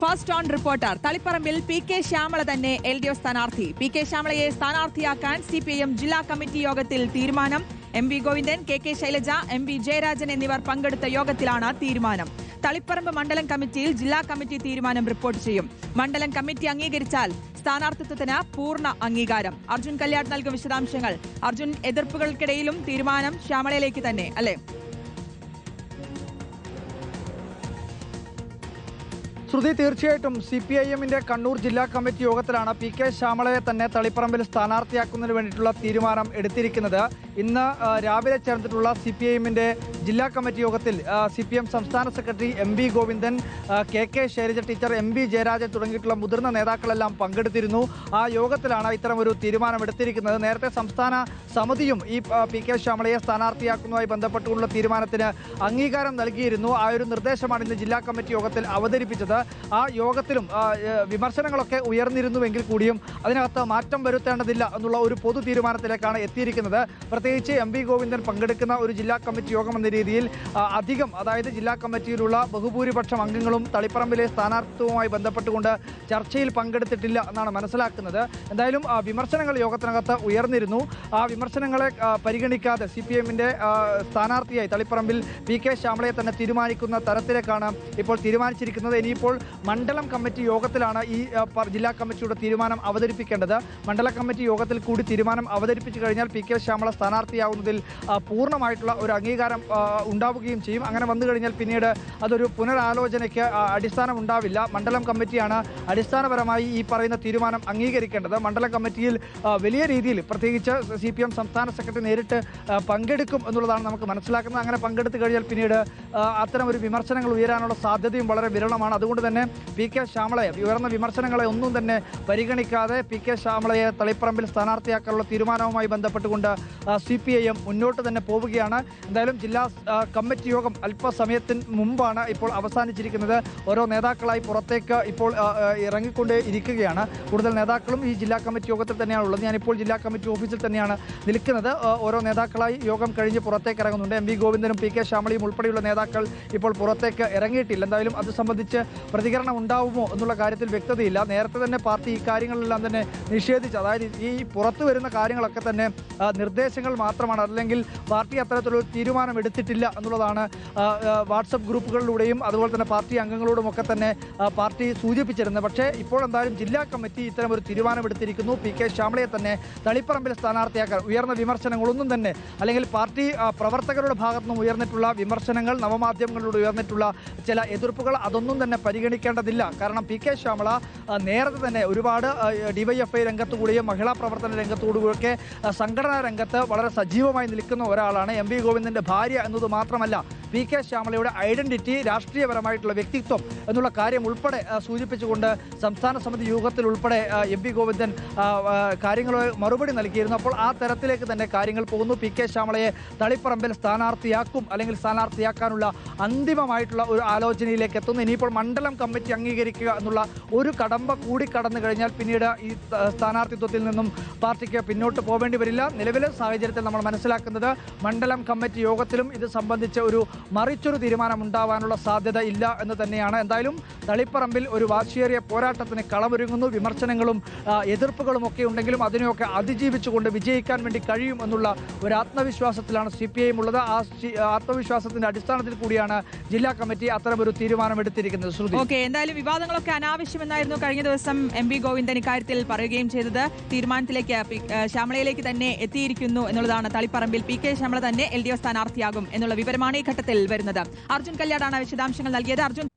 First on Reporter തളിപ്പറമ്പിൽ P K. Shyamala തന്നെ LDF സ്ഥാനാർത്ഥി. പി.കെ. ശ്യാമളയെ സ്ഥാനാർത്ഥിയാക്കാൻ സി.പി.ഐ.എം ജില്ലാ കമ്മിറ്റി യോഗത്തിൽ തീരുമാനം. M V. Govindan, K K. Shailaja, M V. Jayarajan എന്നിവർ പങ്കെടുത്ത യോഗത്തിലാണ് തീരുമാനം. തളിപ്പറമ്പ് മണ്ഡലം കമ്മിറ്റിയിൽ ജില്ലാ കമ്മിറ്റി തീരുമാനം റിപ്പോർട്ട് ചെയ്യും. മണ്ഡലം കമ്മിറ്റി അംഗീകരിച്ചാൽ സ്ഥാനാർത്ഥിത്വത്തിന് പൂർണ്ണ അംഗീകാരം. അർജുൻ കല്യാട് നൽകും വിശദാംശങ്ങൾ. അർജുൻ, എതിർപ്പുകൾക്കിടയിലും തീരുമാനം ശ്യാമളയിലേക്ക് തന്നെ അല്ലേ? ശ്രുതി, തീർച്ചയായിട്ടും CPIM-ന്റെ കണ്ണൂർ ജില്ലാ കമ്മിറ്റി യോഗത്തിലാണ് പി.കെ. ശ്യാമളയെ തന്നെ തളിപ്പറമ്പിൽ സ്ഥാനാർത്ഥിയാക്കുന്നതിന് വേണ്ടിയിട്ടുള്ള തീരുമാനം എടുത്തിരിക്കുന്നത്. ഇന്ന് രാവിലെ ചേർന്നിട്ടുള്ള CPIM-ന്റെ ജില്ലാ കമ്മിറ്റി യോഗത്തിൽ CPM സംസ്ഥാന secretary MV. Govindan, K K. Shailaja teacher, MV. Jayarajan തുടങ്ങിയിട്ടുള്ള മുതിർന്ന നേതാക്കളെല്ലാം പങ്കെടുത്തിരുന്നു. ആ യോഗത്തിലാണ് ഇത്തരമൊരു തീരുമാനമെടുത്തിരിക്കുന്നത്. നേരത്തെ സംസ്ഥാന സമിതിയും ഈ പി.കെ. ശ്യാമളയെ സ്ഥാനാർത്ഥിയാക്കുന്നതുമായി ബന്ധപ്പെട്ടുള്ള തീരുമാനത്തിന് അംഗീകാരം നൽകിയിരുന്നു. ആ ഒരു നിർദ്ദേശമാണ് ഇന്ന് ജില്ലാ കമ്മിറ്റി യോഗത്തിൽ അവതരിപ്പിച്ചത്. ആ യോഗത്തിലും വിമർശനങ്ങളൊക്കെ ഉയർന്നിരുന്നുവെങ്കിൽ കൂടിയും അതിനകത്ത് മാറ്റം വരുത്തേണ്ടതില്ല എന്നുള്ള ഒരു പൊതു തീരുമാനത്തിലേക്കാണ് എത്തിയിരിക്കുന്നത്. പ്രത്യേകിച്ച് എം.വി. ഗോവിന്ദൻ പങ്കെടുക്കുന്ന ഒരു ജില്ലാ കമ്മിറ്റി യോഗം എന്ന രീതിയിൽ അധികം, അതായത് ജില്ലാ കമ്മിറ്റിയിലുള്ള ബഹുഭൂരിപക്ഷം അംഗങ്ങളും തളിപ്പറമ്പിലെ സ്ഥാനാർത്ഥിത്വവുമായി ബന്ധപ്പെട്ടുകൊണ്ട് ചർച്ചയിൽ പങ്കെടുത്തിട്ടില്ല എന്നാണ് മനസ്സിലാക്കുന്നത്. എന്തായാലും വിമർശനങ്ങൾ യോഗത്തിനകത്ത് ഉയർന്നിരുന്നു. ആ വിമർശനങ്ങളെ പരിഗണിക്കാതെ CPM-ന്റെ സ്ഥാനാർത്ഥിയായി തളിപ്പറമ്പിൽ പി.കെ. ശ്യാമളയെ തന്നെ തീരുമാനിക്കുന്ന തരത്തിലേക്കാണ് ഇപ്പോൾ തീരുമാനിച്ചിരിക്കുന്നത്. ഇനിയിപ്പോൾ മണ്ഡലം കമ്മിറ്റി യോഗത്തിലാണ് ഈ ജില്ലാ കമ്മിറ്റിയുടെ തീരുമാനം അവതരിപ്പിക്കേണ്ടത്. മണ്ഡലം കമ്മിറ്റി യോഗത്തിൽ കൂടി തീരുമാനം അവതരിപ്പിച്ചു കഴിഞ്ഞാൽ പി.കെ. ശ്യാമള സ്ഥാനാർത്ഥിയാവുന്നതിൽ പൂർണ്ണമായിട്ടുള്ള ഒരു അംഗീകാരം ഉണ്ടാവുകയും ചെയ്യും. അങ്ങനെ വന്നു കഴിഞ്ഞാൽ പിന്നീട് അതൊരു പുനരാലോചനയ്ക്ക് അടിസ്ഥാനം ഉണ്ടാവില്ല. മണ്ഡലം കമ്മിറ്റിയാണ് അടിസ്ഥാനപരമായി ഈ പറയുന്ന തീരുമാനം അംഗീകരിക്കേണ്ടത്. മണ്ഡലം കമ്മിറ്റിയിൽ വലിയ രീതിയിൽ പ്രത്യേകിച്ച് CPM സംസ്ഥാന സെക്രട്ടറി നേരിട്ട് പങ്കെടുക്കും എന്നുള്ളതാണ് നമുക്ക് മനസ്സിലാക്കുന്നത്. അങ്ങനെ പങ്കെടുത്തു കഴിഞ്ഞാൽ പിന്നീട് അത്തരം ഒരു വിമർശനങ്ങൾ ഉയരാനുള്ള സാധ്യതയും വളരെ വിരളമാണ്. അതുകൊണ്ട് തന്നെ പി.കെ. ശ്യാമളയെ, ഉയർന്ന വിമർശനങ്ങളെ ഒന്നും തന്നെ പരിഗണിക്കാതെ പി.കെ. ശ്യാമളയെ തളിപ്പറമ്പിൽ സ്ഥാനാർത്ഥിയാക്കാനുള്ള തീരുമാനവുമായി ബന്ധപ്പെട്ടുകൊണ്ട് CPIM മുന്നോട്ട് തന്നെ പോവുകയാണ്. എന്തായാലും ജില്ലാ കമ്മിറ്റി യോഗം അല്പസമയത്തിന് മുമ്പാണ് ഇപ്പോൾ അവസാനിച്ചിരിക്കുന്നത്. ഓരോ നേതാക്കളായി പുറത്തേക്ക് ഇപ്പോൾ ഇറങ്ങിക്കൊണ്ട് ഇരിക്കുകയാണ്. കൂടുതൽ നേതാക്കളും ഈ ജില്ലാ കമ്മിറ്റി യോഗത്തിൽ തന്നെയാണ് ഉള്ളത്. ഞാനിപ്പോൾ ജില്ലാ കമ്മിറ്റി ഓഫീസിൽ തന്നെയാണ് നിൽക്കുന്നത്. ഓരോ നേതാക്കളായി യോഗം കഴിഞ്ഞ് പുറത്തേക്ക് ഇറങ്ങുന്നുണ്ട്. എം.വി. ഗോവിന്ദനും പി.കെ. ശ്യാമളയും ഉൾപ്പെടെയുള്ള നേതാക്കൾ ഇപ്പോൾ പുറത്തേക്ക് ഇറങ്ങിയിട്ടില്ല. എന്തായാലും അത് സംബന്ധിച്ച് പ്രതികരണം ഉണ്ടാവുമോ എന്നുള്ള കാര്യത്തിൽ വ്യക്തതയില്ല. നേരത്തെ തന്നെ പാർട്ടി ഈ കാര്യങ്ങളെല്ലാം തന്നെ നിഷേധിച്ചു. അതായത് ഈ പുറത്തു വരുന്ന കാര്യങ്ങളൊക്കെ തന്നെ നിർദ്ദേശങ്ങൾ മാത്രമാണ്, അല്ലെങ്കിൽ പാർട്ടി അത്തരത്തിലൊരു തീരുമാനം എടുത്തിട്ടില്ല എന്നുള്ളതാണ് വാട്സപ്പ് ഗ്രൂപ്പുകളിലൂടെയും അതുപോലെ തന്നെ പാർട്ടി അംഗങ്ങളോടുമൊക്കെ തന്നെ പാർട്ടി സൂചിപ്പിച്ചിരുന്നത്. പക്ഷേ ഇപ്പോൾ എന്തായാലും ജില്ലാ കമ്മിറ്റി ഇത്തരം ഒരു തീരുമാനമെടുത്തിരിക്കുന്നു. പി.കെ. ശ്യാമളയെ തന്നെ തളിപ്പറമ്പിൽ സ്ഥാനാർത്ഥിയാക്കാൻ. ഉയർന്ന വിമർശനങ്ങളൊന്നും തന്നെ, അല്ലെങ്കിൽ പാർട്ടി പ്രവർത്തകരുടെ ഭാഗത്തു നിന്നും ഉയർന്നിട്ടുള്ള വിമർശനങ്ങൾ, നവമാധ്യമങ്ങളിലൂടെ ഉയർന്നിട്ടുള്ള ചില എതിർപ്പുകൾ, അതൊന്നും തന്നെ പരിഗണിക്കേണ്ടതില്ല. കാരണം പി.കെ. ശ്യാമള നേരത്തെ തന്നെ ഒരുപാട് DYFI രംഗത്തുകൂടിയും മഹിളാ പ്രവർത്തന രംഗത്തുകൂടിയൊക്കെ സംഘടനാ രംഗത്ത് വളരെ സജീവമായി നിൽക്കുന്ന ഒരാളാണ്. എം.വി. ഗോവിന്ദന്റെ ഭാര്യ എന്നത് മാത്രമല്ല, പി.കെ. ശ്യാമളയുടെ ഐഡന്റിറ്റി, രാഷ്ട്രീയപരമായിട്ടുള്ള വ്യക്തിത്വം എന്നുള്ള കാര്യം ഉൾപ്പെടെ സൂചിപ്പിച്ചുകൊണ്ട് സംസ്ഥാന സമിതി യോഗത്തിൽ ഉൾപ്പെടെ എം.വി. ഗോവിന്ദൻ കാര്യങ്ങൾ മറുപടി നൽകിയിരുന്നു. അപ്പോൾ ആ തരത്തിലേക്ക് തന്നെ കാര്യങ്ങൾ പോകുന്നു. പി.കെ. ശ്യാമളയെ തളിപ്പറമ്പിൽ സ്ഥാനാർത്ഥിയാക്കും, അല്ലെങ്കിൽ സ്ഥാനാർത്ഥിയാക്കാനുള്ള അന്തിമമായിട്ടുള്ള ഒരു ആലോചനയിലേക്ക് എത്തുന്നു. ഇനിയിപ്പോൾ മണ്ഡലം കമ്മിറ്റി അംഗീകരിക്കുക എന്നുള്ള ഒരു കടമ്പ കൂടി കടന്നു കഴിഞ്ഞാൽ പിന്നീട് ഈ സ്ഥാനാർത്ഥിത്വത്തിൽ നിന്നും പാർട്ടിക്ക് പിന്നോട്ട് പോവേണ്ടി വരില്ല. നിലവിലെ സാഹചര്യത്തിൽ നമ്മൾ മനസ്സിലാക്കുന്നത് മണ്ഡലം കമ്മിറ്റി യോഗത്തിലും ഇത് സംബന്ധിച്ച് മറിച്ചൊരു തീരുമാനം ഉണ്ടാവാനുള്ള സാധ്യത ഇല്ല എന്ന് തന്നെയാണ്. എന്തായാലും തളിപ്പറമ്പിൽ ഒരു വാശിയേറിയ പോരാട്ടത്തിന് കളമൊരുങ്ങുന്നു. വിമർശനങ്ങളും എതിർപ്പുകളും ഒക്കെ ഉണ്ടെങ്കിലും അതിനെയൊക്കെ അതിജീവിച്ചുകൊണ്ട് വിജയിക്കാൻ വേണ്ടി കഴിയും എന്നുള്ള ഒരു ആത്മവിശ്വാസത്തിലാണ് CPIM ഉള്ളത്. ആ ആത്മവിശ്വാസത്തിന്റെ അടിസ്ഥാനത്തിൽ കൂടിയാണ് ജില്ലാ കമ്മിറ്റി അത്തരമൊരു തീരുമാനമെടുത്തിരിക്കുന്നത്. എന്തായാലും വിവാദങ്ങളൊക്കെ അനാവശ്യമെന്നായിരുന്നു കഴിഞ്ഞ ദിവസം എം.വി. ഗോവിന്ദൻ ഇക്കാര്യത്തിൽ പറയുകയും ചെയ്തത്. തീരുമാനത്തിലേക്ക് ശ്യാമളയിലേക്ക് തന്നെ എത്തിയിരിക്കുന്നു എന്നുള്ളതാണ്. തളിപ്പറമ്പിൽ പി.കെ. ശ്യാമള തന്നെ LDF സ്ഥാനാർത്ഥിയാകും എന്നുള്ള വിവരമാണ് ഈ ഘട്ടത്തിൽ വരുന്നത്. അർജുൻ കല്യാടാണ് വിശദാംശങ്ങൾ നൽകിയത്. അർജുൻ,